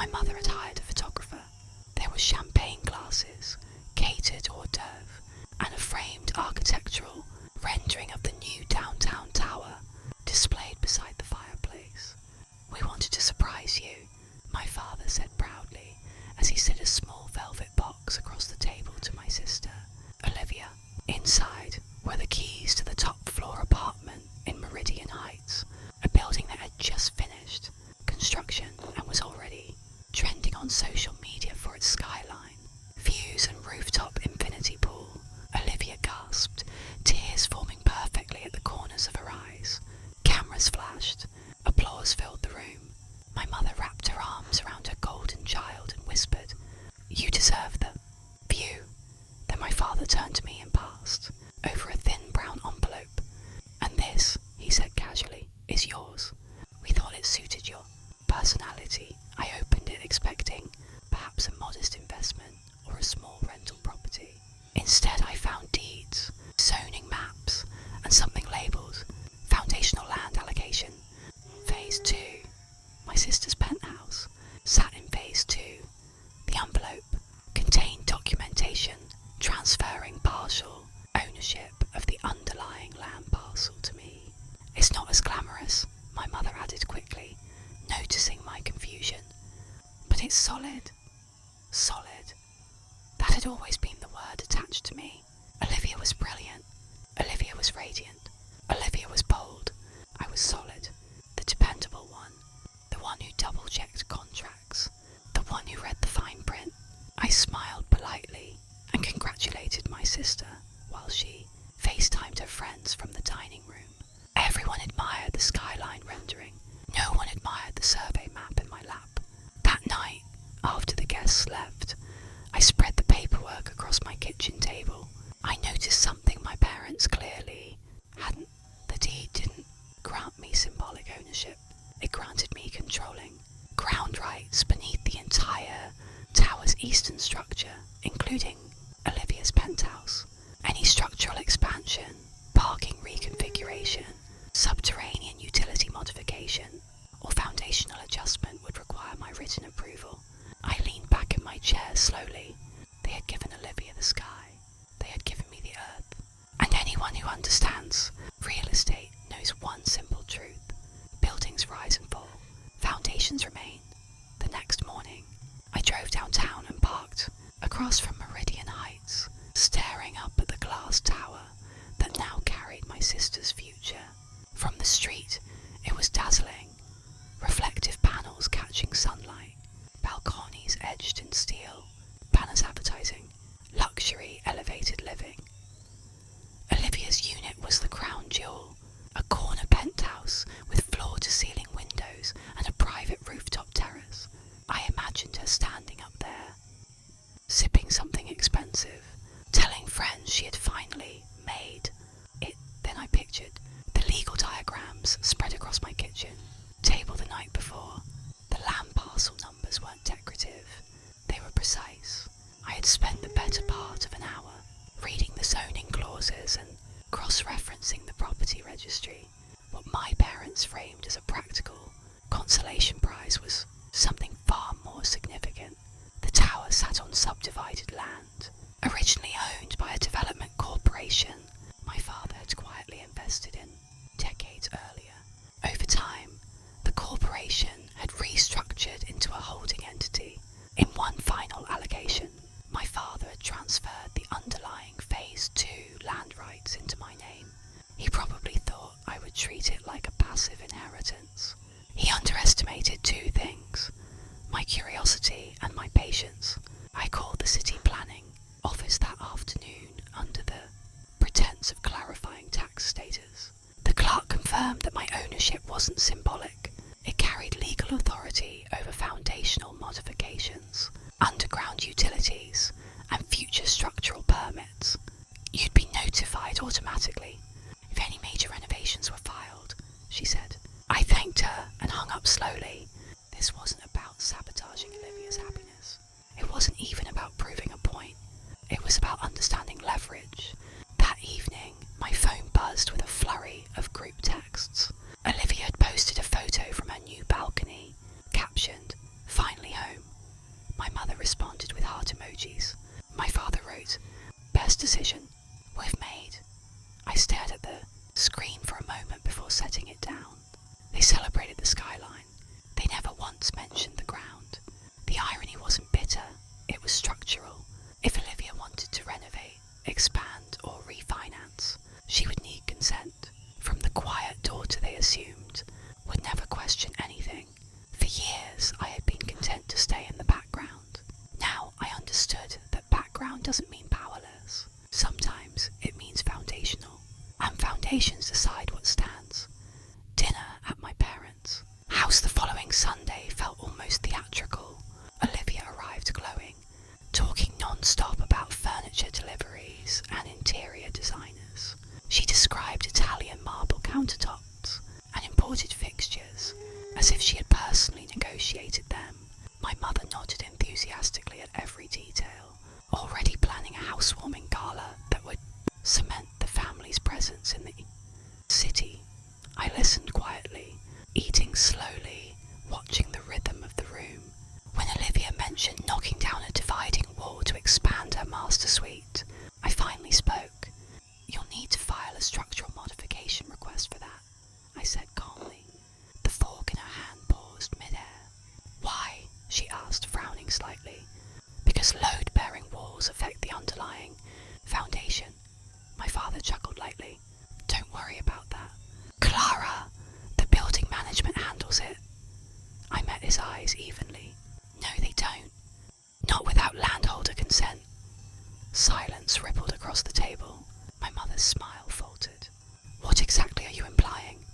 My mother had hired a photographer. There were champagne glasses, catered hors d'oeuvre, and a framed architectural rendering of the new downtown tower displayed beside the fireplace. "We wanted to surprise you," my father said proudly, as he slid a small velvet box across the table to my sister, Olivia. Inside were the keys to the top-floor apartment in Meridian Heights, a building that had just finished construction and was already trending on social media for its skyline, views and rooftop infinity pool. Olivia gasped, tears forming perfectly at the corners of her eyes. Cameras flashed. Applause filled the room. My mother wrapped her arms around her golden child and whispered, "You deserve the view." Then my father turned to me and passed over a thin brown envelope. "And this," he said casually, "is yours. We thought it suited your personality." I opened it expecting perhaps a modest investment or a small rental property. Instead I found deeds, zoning maps, and something labelled Foundational Land Allocation, Phase 2. My sister's penthouse sat in Phase 2. The envelope contained documentation transferring partial ownership of the underlying land parcel to me. "It's not as glamorous," my mother added quickly, noticing my confusion. "But it's solid." Solid. That had always been the word attached to me. Olivia was brilliant. Olivia was radiant. Olivia was bold. I was solid. The dependable one. The one who double-checked contracts. The one who read the fine print. I smiled politely and congratulated my sister while she FaceTimed her friends from the dining room. Everyone admired the skyline rendering. No one admired the survey map in my lap. That night, after the guests left, I spread the paperwork across my kitchen table. I noticed something my parents clearly hadn't. The deed didn't grant me symbolic ownership. It granted me controlling ground rights beneath the entire tower's eastern structure, including Olivia's penthouse. Any structural expansion, parking reconfiguration, subterranean utility modification, or foundational adjustment would require my written approval. I leaned back in my chair slowly. They had given Olivia the sky. They had given me the earth. And anyone who understands real estate knows one simple truth. Buildings rise and fall. Foundations remain. The next morning, I drove downtown and parked across from Meridian Heights, staring up at the glass tower that now carried my sister's future. From the street, it was dazzling. Reflective panels catching sunlight, balconies edged in steel, banners advertising luxury elevated living. Olivia's unit was the crown jewel, a corner penthouse with floor-to-ceiling windows and a private rooftop terrace. I imagined her standing up there, sipping something expensive, telling friends she had finally made it. Then I pictured the legal diagrams spread across my kitchen table the night before. The land parcel numbers weren't decorative, they were precise. I had spent the better part of an hour reading the zoning clauses and cross-referencing the property registry. What my parents framed as a practical consolation prize was something far more significant. The tower sat on subdivided land, originally owned by a development corporation my father had quietly invested in decades earlier. Over time, the corporation had restructured into a holding entity. In one final allocation, my father had transferred the underlying Phase 2 land rights into my name. He probably thought I would treat it like a passive inheritance. He underestimated two things: my curiosity and my patience. I called the city planning office that afternoon under the pretense of clarifying tax status. The clerk confirmed that my ownership wasn't symbolic. It carried legal authority over foundational modifications, underground utilities, and future structural permits. You'd be notified automatically if any major renovations were filed, she said. I thanked her and hung up slowly. This wasn't about sabotaging Olivia's happiness. It wasn't even about proving a point. It was about understanding leverage. That evening, my phone buzzed with a flurry of group texts. Olivia had posted a photo from her new balcony, captioned, "Finally home." responded with heart emojis. My father wrote, "Best decision we've made." I stared at the screen for a moment before setting it down. They celebrated the skyline. They never once mentioned the ground. The irony wasn't bitter, it was structural. If Olivia wanted to renovate, expand, or refinance, she would need consent from the quiet daughter they assumed would never question anything. For years, I had been content to stay in the background. Now I understood that background doesn't mean powerless. Sometimes it means foundational. And foundations decide what stands. Dinner at my parents' house the following Sunday felt almost theatrical. Olivia arrived glowing, talking non-stop about furniture deliveries and interior designers. She described Italian marble countertops and imported fixtures as if she had personally negotiated them. My mother nodded enthusiastically at every detail, already planning a housewarming gala that would cement the family's presence in the city. I listened quietly, eating slowly, watching the rhythm of the room. When Olivia mentioned knocking down a dividing wall to expand her master suite, I finally spoke. "You'll need to file a structural modification request for that," I said calmly. The fork in her hand paused mid-air. "Why?" she asked, frowning slightly. "Because load-bearing walls affect the underlying foundation." My father chuckled lightly. "Don't worry about that. Clara, the building management handles it." I met his eyes evenly. "No, they don't. Not without landholder consent." Silence rippled across the table. My mother's smile faltered. "What exactly are you implying?"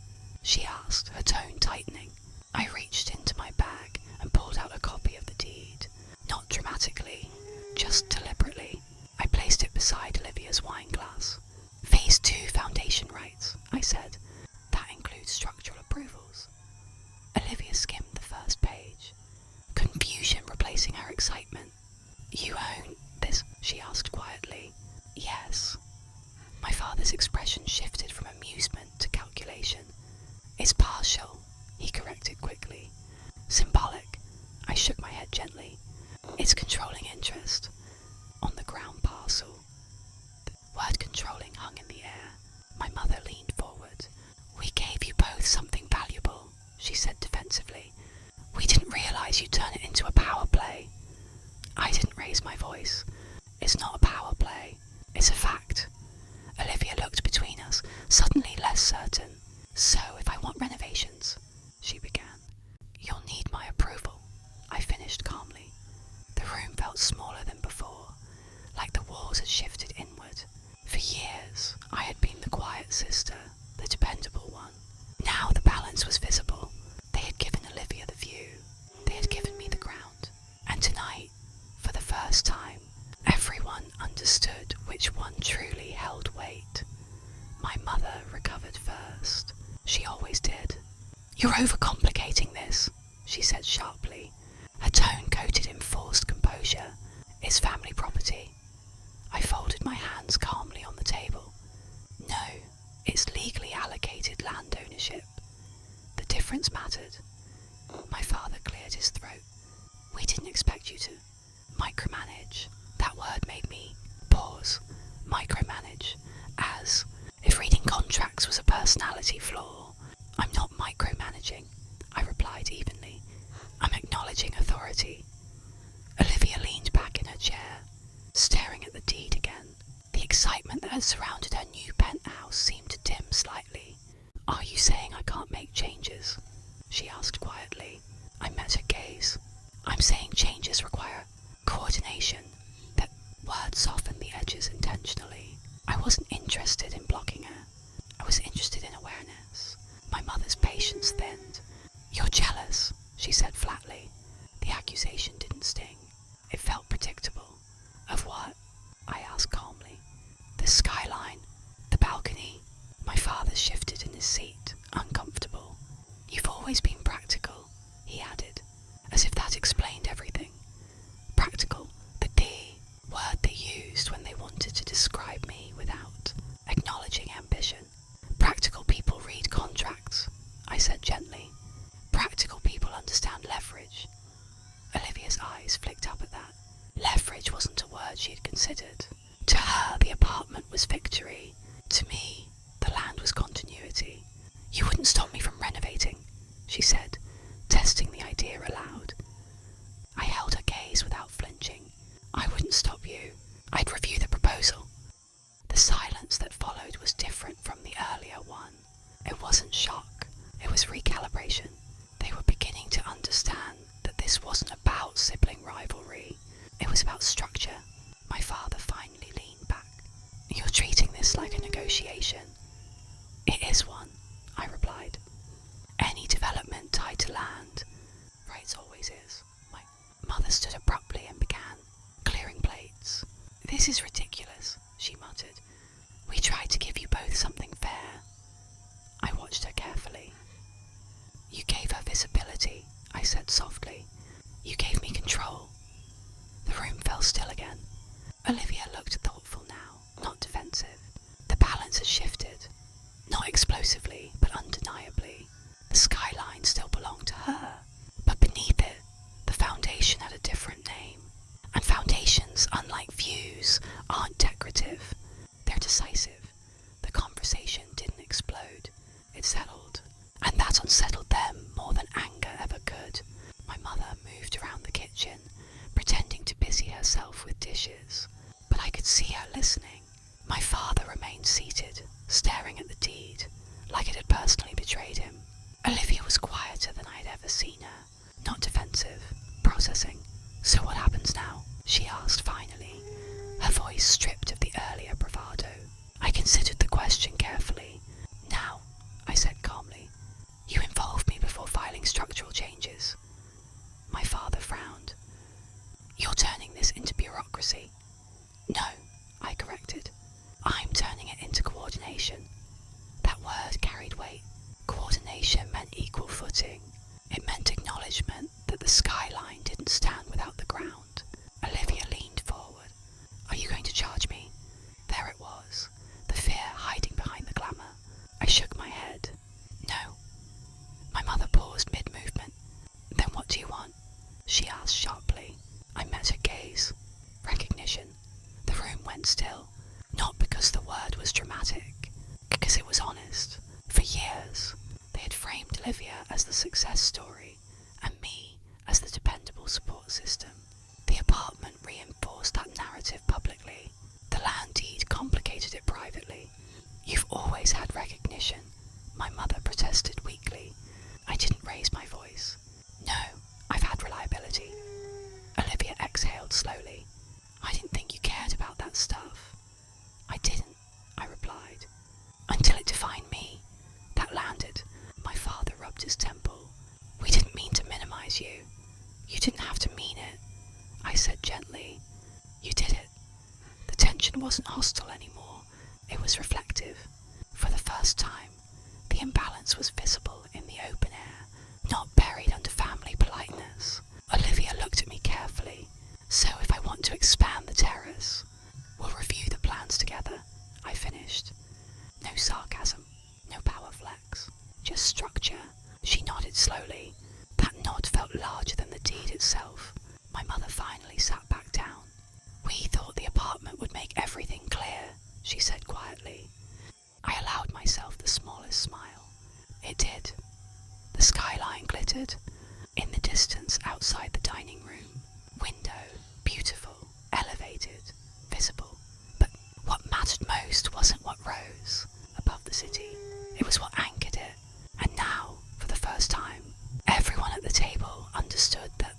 she asked, her tone tightening. I reached into my bag and pulled out a copy of the deed. Not dramatically, just deliberately. I placed it beside Olivia's wine glass. "Phase 2 foundation rights," I said. "That includes structural approvals." Olivia skimmed the first page, confusion replacing her excitement. "You own this?" she asked quietly. "Yes." My father's expression shifted from amusement to calculation. "It's partial," he corrected quickly. "Symbolic." I shook my head gently. "It's controlling interest on the ground parcel." The word controlling hung in the air. My mother leaned forward. "We gave you both something valuable," she said defensively. "We didn't realize you'd turn it into a power play." I didn't raise my voice. "It's not a power play. It's a fact." Olivia looked between us, suddenly less certain. "So if I want renovations," she began, "you'll need my approval," I finished calmly. The room felt smaller than before, like the walls had shifted inward. For years, I had been the quiet sister, the dependable one. Now the balance was visible. They had given Olivia the view. They had given me the ground. And tonight, for the first time, everyone understood which one truly held weight. My mother recovered first. She always did. "You're overcomplicating this," she said sharply, her tone coated in forced composure. "It's family property." I folded my hands calmly on the table. "No, it's legally allocated land ownership." The difference mattered. My father cleared his throat. "We didn't expect you to micromanage." That word made me pause. Micromanage. As if reading contracts was a personality flaw. "I'm not micromanaging," I replied evenly. "I'm acknowledging authority." Olivia leaned back in her chair, staring at the deed again. The excitement that had surrounded her new penthouse seemed to dim slightly. "Are you saying I can't make changes?" she asked quietly. I met her gaze. "I'm saying changes require coordination." That word softened the edges intentionally. I wasn't interested in blocking her. I was interested in awareness. My mother's patience thinned. "You're jealous," she said flatly. The accusation didn't sting. It felt predictable. "Of what?" I asked calmly. "The skyline, the balcony." My father shifted in his seat, uncomfortable. "You've always been practical," he added, as if that explained everything. Practical, the word they used when they wanted to describe me without acknowledging ambition. "Practical people read contracts," I said gently. "Practical people understand leverage." Olivia's eyes flicked considered. To her, the apartment was victory. To me, the land was continuity. "You wouldn't stop me from renovating," she said, testing the idea aloud. I held her gaze without flinching. "I wouldn't stop you. I'd review the proposal." The silence that followed was different from the earlier one. It wasn't shock, it was recalibration. They were beginning to understand that this wasn't about sibling rivalry. It was about structure. My father finally leaned back. "You're treating this like a negotiation." "It is one," I replied. "Any development tied to land, rights always is." My mother stood abruptly and began clearing plates. "This is ridiculous," she muttered. "We tried to give you both something fair." I watched her carefully. "You gave her visibility," I said softly. "You gave me control." The room fell still again. Olivia looked thoughtful now, not defensive. The balance had shifted. Not explosively, but undeniably. The skyline still belonged to her, but beneath it, the foundation had a different name. And foundations, unlike views, aren't decorative. They're decisive. The conversation didn't explode. It settled. And that unsettled them more than anger ever could. My mother moved around the kitchen, pretending to busy herself with dishes. But I could see her listening. My father remained seated, staring at the deed, like it had personally betrayed him. Olivia was quieter than I had ever seen her, not defensive, processing. "So what happens now?" she asked finally, her voice stripped of the earlier bravado. I considered the question carefully. "Now," I said calmly, "you involved me before filing structural changes." My father frowned. "You're turning this into bureaucracy." "No," I corrected. "I'm turning it into coordination." That word carried weight. Coordination meant equal footing. It meant acknowledgement that the skyline didn't stand without the ground. Olivia leaned forward. "Are you going to charge me?" There it was, the fear hiding behind the glamour. I shook my head. "No." My mother paused mid-movement. "Then what do you want?" she asked sharply. I met her gaze. Recognition. The room went still. Not because the word was dramatic, because it was honest. For years, they had framed Olivia as the success story, and me as the dependable support system. The apartment reinforced that narrative publicly. The land deed complicated it privately. "You've always had recognition," my mother protested weakly. I didn't raise my voice. "No, I've had reliability." Olivia exhaled slowly. "I didn't think you cared about that stuff." "I didn't," I replied. "Until it defined me." That landed. My father rubbed his temple. "We didn't mean to minimize you." "You didn't have to mean it," I said gently. "You did it." The tension wasn't hostile anymore. It was reflective. For the first time, the imbalance was visible in the open air, not buried under family politeness. Olivia looked at me carefully. "So if I want to expand the terrace, we'll review the plans together," I finished. No sarcasm, no power flex, just structure. She nodded slowly. That nod felt larger than the deed itself. My mother finally sat back down. "We thought the apartment would make everything clear," she said quietly. I allowed myself the smallest smile. It did. The skyline glittered. In the distance outside the dining room, window, beautiful, elevated, visible. But what mattered most wasn't what rose above the city. It was what anchored it. And now, for the first time, everyone at the table understood that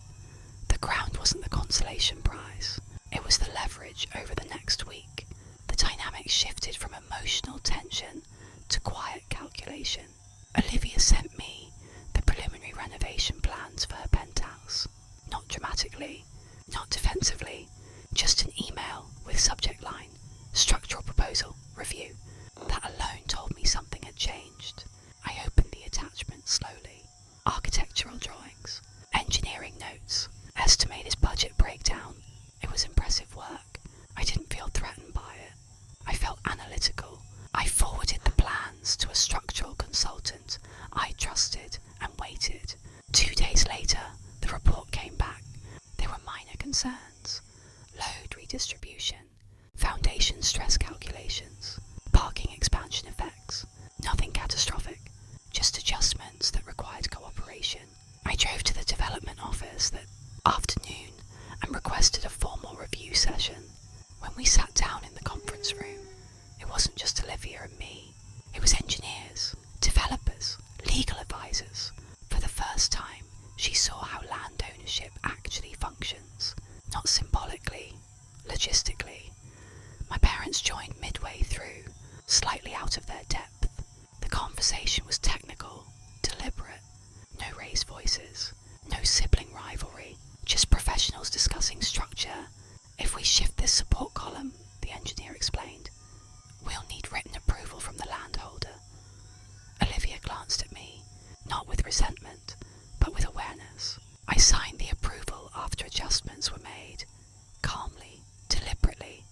the ground wasn't the consolation prize. It was the leverage over the next week. The dynamic shifted from emotional tension to quiet calculation. Olivia sent me the preliminary renovation plans for her penthouse. Not dramatically, not defensively, just an email with subject line, "Structural proposal, review." That alone told me something had changed. I opened the attachment slowly. Architectural drawings, engineering notes, estimated budget breakdown. It was impressive work. I didn't feel threatened by it. I felt analytical. I forwarded the plans to a structural consultant I trusted and waited. 2 days later, the report came back. There were minor concerns. Load redistribution, foundation stress calculations, parking expansion effects. Nothing catastrophic, just adjustments that required cooperation. I drove to the development office that afternoon and requested a formal review session. When we sat down in the conference room, it wasn't just Olivia and me. It was engineers, developers, legal advisors. For the first time, she saw how land ownership actually functions, not symbolically, logistically. My parents joined midway through, slightly out of their depth. The conversation was technical, deliberate, no raised voices, no sibling rivalry, just professionals discussing structure. If we shift this support column, the engineer explained, we'll need written approval from the landholder. Olivia glanced at me, not with resentment, but with awareness. I signed the approval after adjustments were made, calmly, deliberately,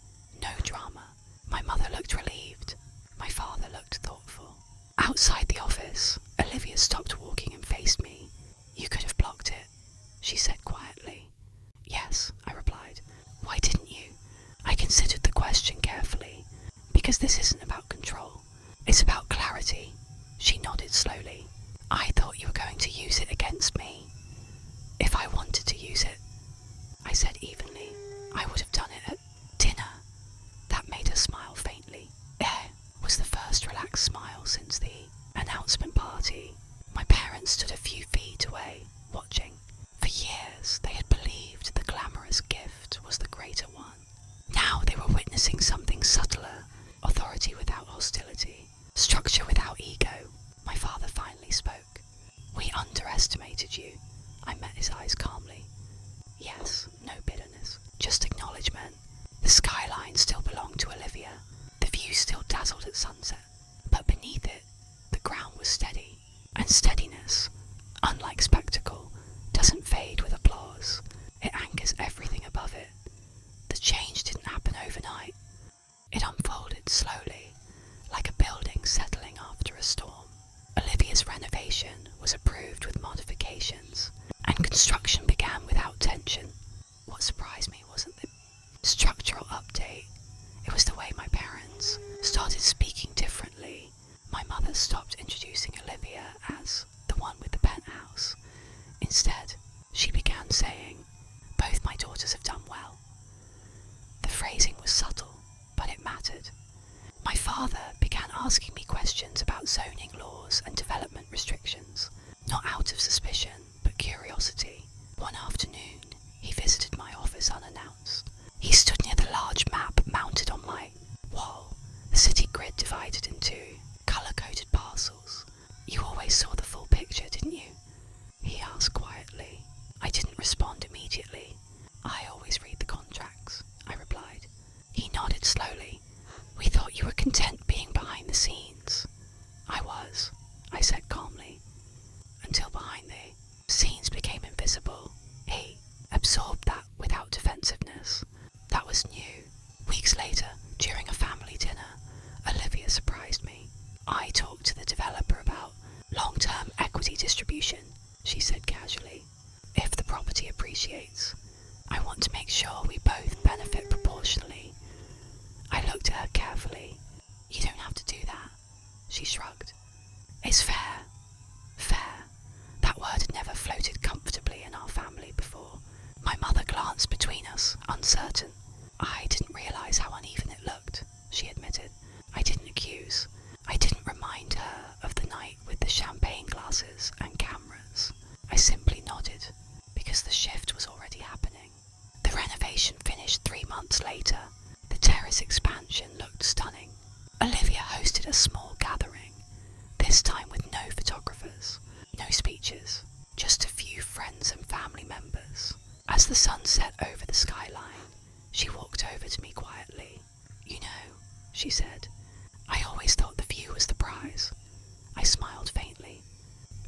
no drama. My mother looked relieved. My father looked thoughtful. Outside the office, Olivia stopped walking and faced me. You could have blocked it, she said quietly. Yes, I replied. Why didn't you? I considered the question carefully, because this isn't about control. It's about clarity. She nodded slowly. I thought you were going to use it against me. If I wanted to use it, I said evenly, I would have done it at dinner. That made her smile faintly. It was the first relaxed smile since the announcement party. My parents stood a few feet away, watching. For years, they had believed the glamorous gift was the greater one. Now they were witnessing something subtler, authority without hostility, structure without ego. My father finally spoke. We underestimated you. I met his eyes calmly. Yes, no bitterness, just acknowledgement. The skyline still belonged to Olivia. The view still dazzled at sunset. But beneath it, the ground was steady. And steadiness, unlike spectacle, doesn't fade with applause. It anchors everything above it. The change didn't happen overnight. It unfolded slowly, like a building settling after a storm. Olivia's renovation was approved with modifications, and construction began without tension. What surprised me wasn't the structural update. It was the way my parents started speaking differently. My mother stopped introducing Olivia as the one with the penthouse. Instead, she began saying, both my daughters have done well. The phrasing was subtle, but it mattered. My father began asking me questions about zoning laws and development restrictions, not out of suspicion, but curiosity. One afternoon, he visited my office unannounced. He stood near the large map mounted on my wall, the city grid divided into colour-coded parcels. You always saw the full picture, didn't you? He asked quietly. I didn't respond immediately. I always read the contracts, I replied. He nodded slowly. We thought you were content being behind the scenes. I was, I said calmly, until behind the scenes became invisible. He absorbed that without defensiveness. That was new. Weeks later, during a family dinner, Olivia surprised me. I talked to the developer about long-term equity distribution, she said casually. If the property appreciates, I want to make sure we both benefit proportionally. I looked at her carefully. You don't have to do that, she shrugged. It's fair. Fair. That word had never floated comfortably in our family before. My mother glanced between us, uncertain. I didn't realise how uneven it looked, she admitted. I didn't accuse. I didn't remind her of the night with the champagne glasses and cameras. I simply nodded, because the shift was already happening. The renovation finished 3 months later. The terrace expansion looked stunning. Olivia hosted a small gathering, this time with no photographers, no speeches, just a few friends and family members. As the sun set over the skyline, she walked over to me quietly. You know, she said, I always thought the view was the prize. I smiled faintly.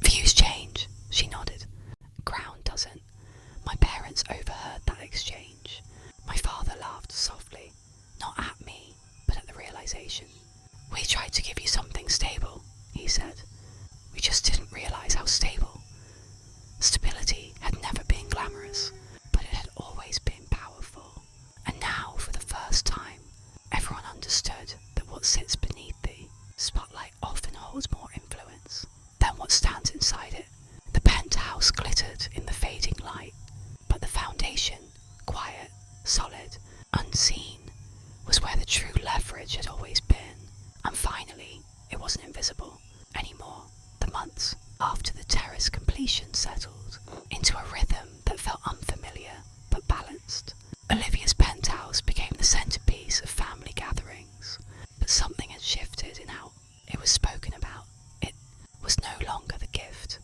Views change, she nodded. Ground doesn't. My parents overheard that exchange. My father laughed softly, not at me, but at the realization. We tried to give you something stable, he said. We just didn't realize how stable. Stability had never been glamorous, but it had always been powerful. And now, for the first time, unseen was where the true leverage had always been, and finally it wasn't invisible anymore. The months after the terrace completion settled into a rhythm that felt unfamiliar but balanced. Olivia's penthouse became the centerpiece of family gatherings, but something had shifted in how it was spoken about. It was no longer the gift.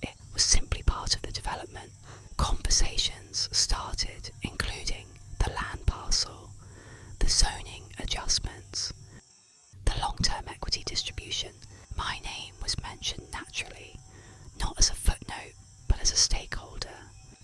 It was simply part of the development. Conversations started, including the land parcel, the zoning adjustments, the long-term equity distribution. My name was mentioned naturally, not as a footnote, but as a stakeholder.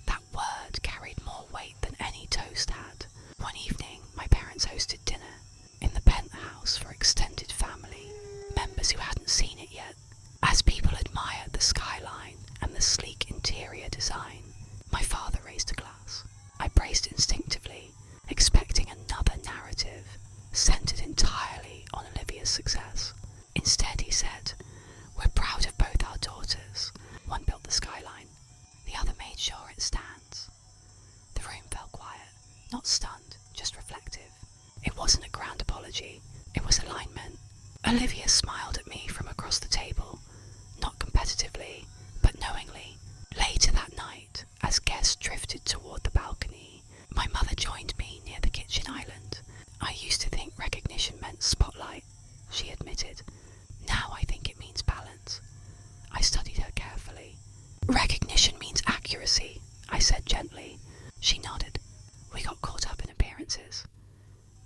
That word carried more weight than any toast had. One evening, my parents hosted dinner in the penthouse for extended family, members who hadn't seen it yet. As people admired the skyline and the sleek interior design, my father raised a glass. I braced instinctively, expecting another narrative centered entirely on Olivia's success. Instead, he said, "We're proud of both our daughters. One built the skyline, the other made sure it stands." The room fell quiet, not stunned, just reflective. It wasn't a grand apology, it was alignment. Olivia smiled at me from across the table, not competitively, but knowingly. Later that night, as guests drifted toward the balcony, my mother joined me near the kitchen island. "I used to think recognition meant spotlight," she admitted. "Now I think it means balance." I studied her carefully. "Recognition means accuracy," I said gently. She nodded. We got caught up in appearances.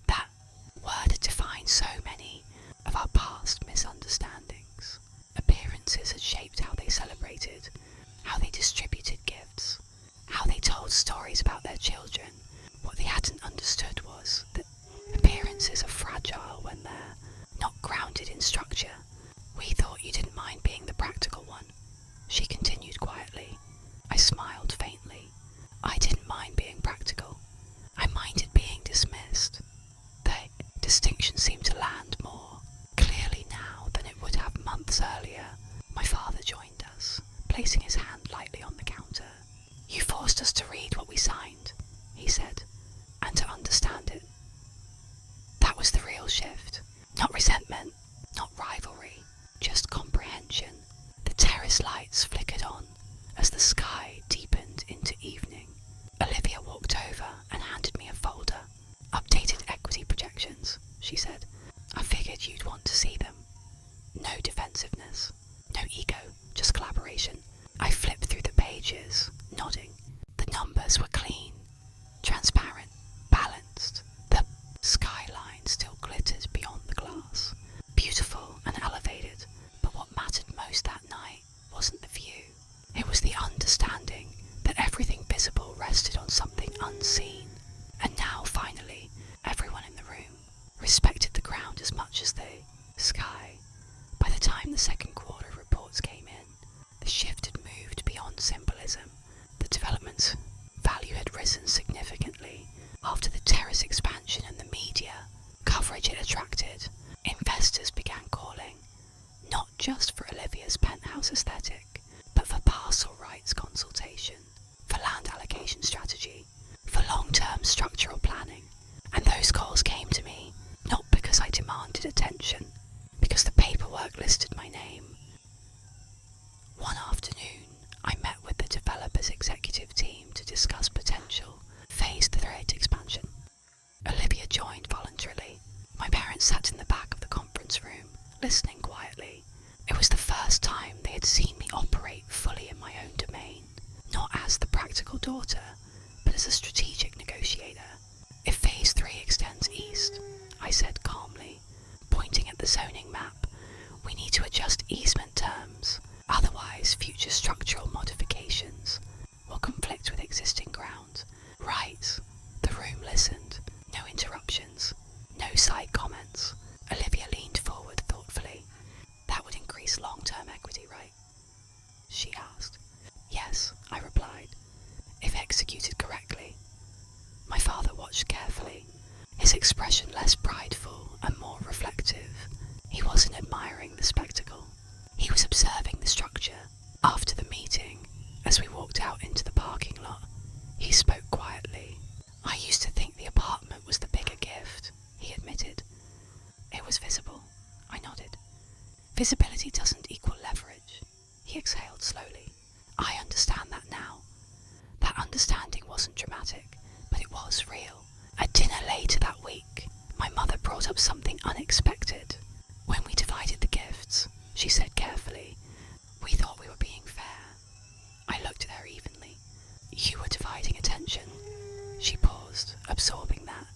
That word had defined so many of our past misunderstandings. Appearances had shaped how they celebrated, how they distributed gifts, how they told stories about their children. What they hadn't understood was that appearances are fragile when they're not grounded in structure. "We thought you didn't mind being the practical one," she continued quietly. I smiled faintly. I didn't mind being practical. I minded being dismissed. The distinction seemed to land more clearly now than it would have months earlier. My father joined us, placing his hand lightly on the counter. "You forced us to read what we signed," he said, "and to understand it." That was the real shift. Not resentment, not rivalry, just comprehension. The terrace lights flickered on as the sky deepened into evening. Olivia walked over and handed me a folder. "Updated equity projections," she said. "I figured you'd want to see them." No defensiveness, no ego, just collaboration. I flipped through the pages, nodding. The numbers were clean, transparent, balanced. The skyline still glittered beyond the glass, beautiful and elevated. But what mattered most that night wasn't the view. It was the understanding that everything visible rested on something unseen. And now, finally, everyone in the room respected the ground as much as the sky. By the time the second quarter reports came in, the shift had moved beyond symbolism. The development's value had risen significantly after the terrace expansion and the media coverage it attracted. Investors began calling, not just for Olivia's penthouse aesthetic, but for parcel rights consultation, for land allocation strategy, for long-term structural planning. And those calls came to me, not because I demanded attention, because the paperwork listed my name. One afternoon, I met with the developer's executive team to discuss potential phased 3 expansion. Olivia joined voluntarily. My parents sat in the back of the conference room, listening quietly. It was the first time they had seen me operate fully in my own domain, not as the practical daughter, but as a strategic negotiator. "If phase 3 extends east," I said calmly, pointing at the zoning map, "we need to adjust easement terms. Otherwise, future structural modifications will conflict with existing ground." "Right." The room listened. No interruptions, no side comments. Olivia leaned forward thoughtfully. "That would increase long-term equity, right?" she asked. "Yes," I replied, "if executed correctly." My father watched carefully, his expression less prideful and more reflective. He wasn't admiring the spectacle. He was observing the structure. After the meeting, as we walked out into the parking lot, he spoke quietly. "I used to think the apartment was the bigger Visibility doesn't equal leverage. He exhaled slowly. I understand that now. That understanding wasn't dramatic, but it was real. At dinner later that week, my mother brought up something unexpected. When we divided the gifts, she said carefully, we thought we were being fair. I looked at her evenly. You were dividing attention. She paused, absorbing that.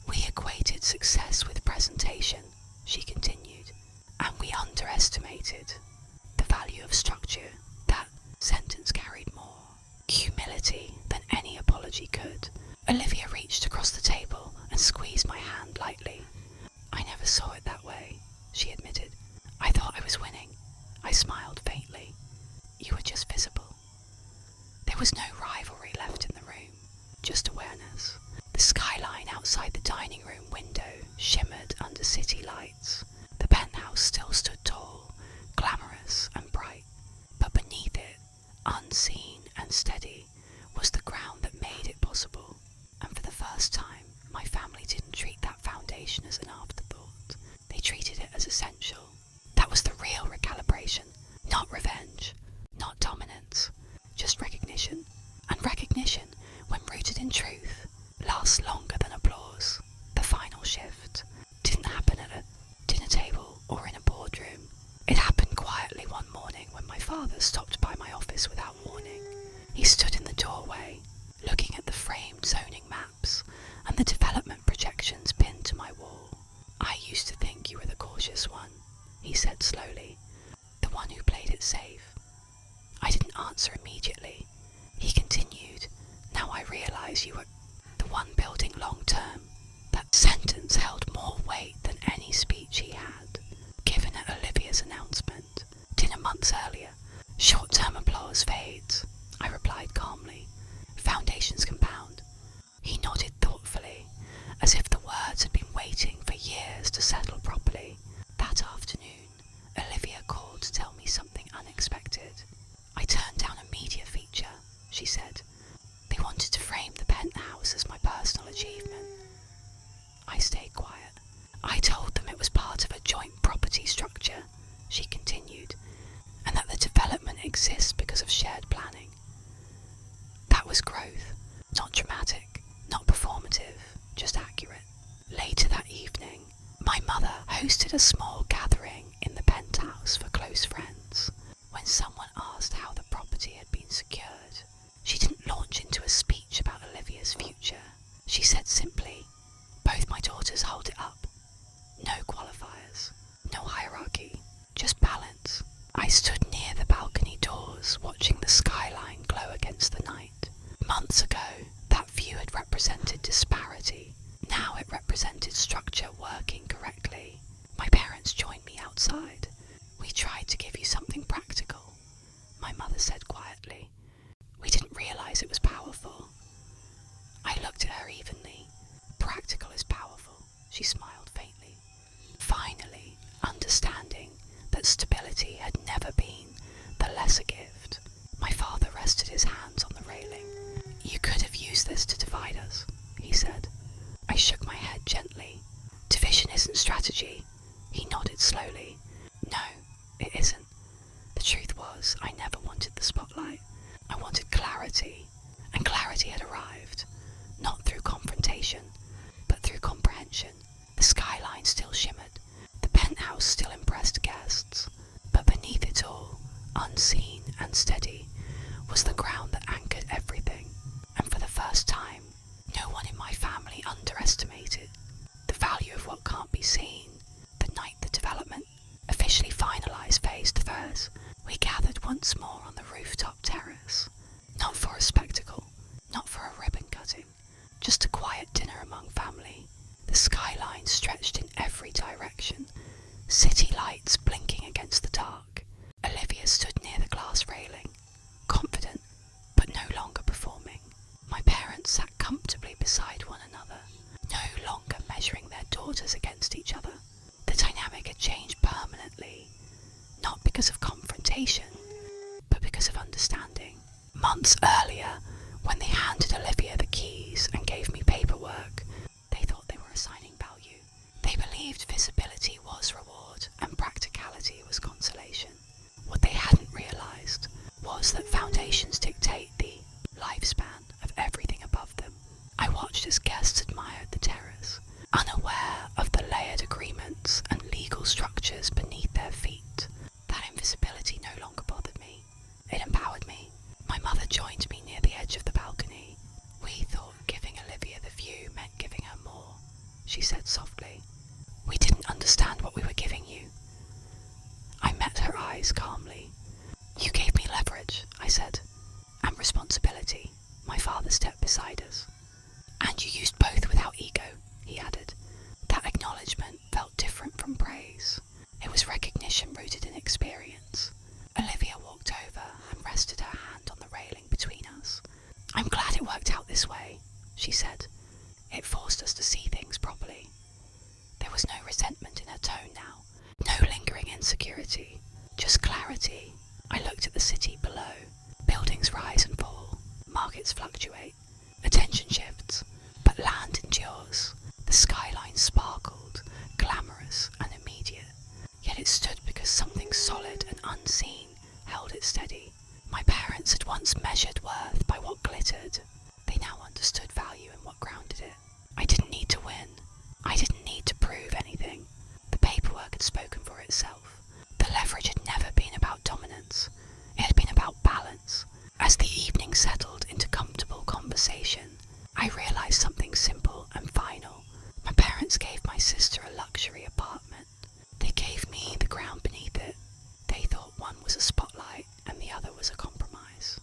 We equated success with presentation, she continued, and we underestimated the value of structure. That sentence carried more humility than any apology could. Olivia reached across the table and squeezed my hand lightly. I never saw it that way, she admitted. I thought I was winning. I smiled faintly. You were just visible. There was no rivalry left in the room, just awareness. The skyline outside the dining room window shimmered under city lights. The penthouse still stood tall, glamorous and bright, but beneath it, unseen and steady, was the ground that made it possible. And for the first time, my family didn't treat that foundation as an afterthought. They treated it as essential. That was the real recalibration, not revenge, not dominance, just recognition. And recognition, when rooted in truth, lasts longer than applause. The final shift didn't happen at a dinner table or in a boardroom. It happened quietly one morning when my father stopped by my office without warning. He stood in the doorway, looking at the framed zoning maps and the development projections pinned to my wall. I used to think you were the cautious one, he said slowly, the one who played it safe. I didn't answer immediately. He continued, now I realise you were the one building long term. That sentence held more weight than any speech he had given at Olivia's announcement. Dinner months earlier. Short-term applause fades, I replied calmly. Foundations compound. He nodded thoughtfully, as if the words had been waiting for years to settle properly. That afternoon, Olivia called to tell me something unexpected. I turned down a media feature, she said. They wanted to frame the penthouse as my personal achievement. I stayed quiet. I told them it was part of a joint property structure, she continued, and that the development exists because of shared planning. That was growth, not dramatic, not performative, just accurate. Later that evening, my mother hosted a small gathering in the penthouse for close friends. When someone asked how the property had been secured, she didn't launch into a speech about Olivia's future. She said simply, both my daughters hold it up. No qualifiers, no hierarchy, just balance. I stood near the balcony doors, watching the skyline glow against the night. Months ago, that view had represented disparity. Now it represented structure working correctly. My parents joined me outside. We tried to give you something practical, my mother said quietly. We didn't realise it was powerful. I looked at her evenly. Practical is powerful, she smiled faintly. Finally, understanding that stability had never been the lesser gift. My father rested his hands on the railing. You could have used this to divide us, he said. I shook my head gently. Division isn't strategy. He nodded slowly. No, it isn't. The truth was, I never wanted the spotlight. I wanted clarity, and clarity had arrived, not through confrontation, but through comprehension. The skyline still shimmered, the penthouse still impressed guests, but beneath it all, unseen and steady, was the ground that anchored everything. And for the first time, no one in my family underestimated the value of what can't be seen. The night the development officially finalised phase the first, we gathered once more on the rooftop terrace. Not for a spectacle, not for a ribbon cutting, just a quiet dinner among family. The skyline stretched in every direction, city lights blinking against the dark. Olivia stood near the glass railing, confident, but no longer performing. My parents sat comfortably beside one another, no longer measuring their daughters against each other. The dynamic had changed permanently, not because of confrontation, but because of understanding. Months earlier, when they handed Olivia the keys and gave me paperwork, they thought they were assigning value. They believed visibility was reward and practicality was consequence. watched as guests admired the terrace, unaware of the layered agreements and legal structures beneath their feet. That invisibility no longer bothered me. It empowered me. My mother joined me near the edge of the balcony. We thought giving Olivia the view meant giving her more, she said softly. We didn't understand what we were giving you. I met her eyes calmly. You gave me leverage, I said, and responsibility. My father stepped beside us. And you used both without ego, he added. That acknowledgement felt different from praise. It was recognition rooted in experience. Olivia walked over and rested her hand on the railing between us. I'm glad it worked out this way, she said. It forced us to see things properly. There was no resentment in her tone now, no lingering insecurity, just clarity. I looked at the city below. Buildings rise and fall, markets fluctuate, attention shifts, but land endures. The skyline sparkled, glamorous and immediate, yet it stood because something solid and unseen held it steady. My parents had once measured worth by what glittered. They now understood value in what grounded it. I didn't need to win. I didn't need to prove anything. The paperwork had spoken for itself. The leverage had never been about dominance. It had been about balance. As the evening settled into comfortable conversation, I realized something simple and final. My parents gave my sister a luxury apartment. They gave me the ground beneath it. They thought one was a spotlight and the other was a compromise.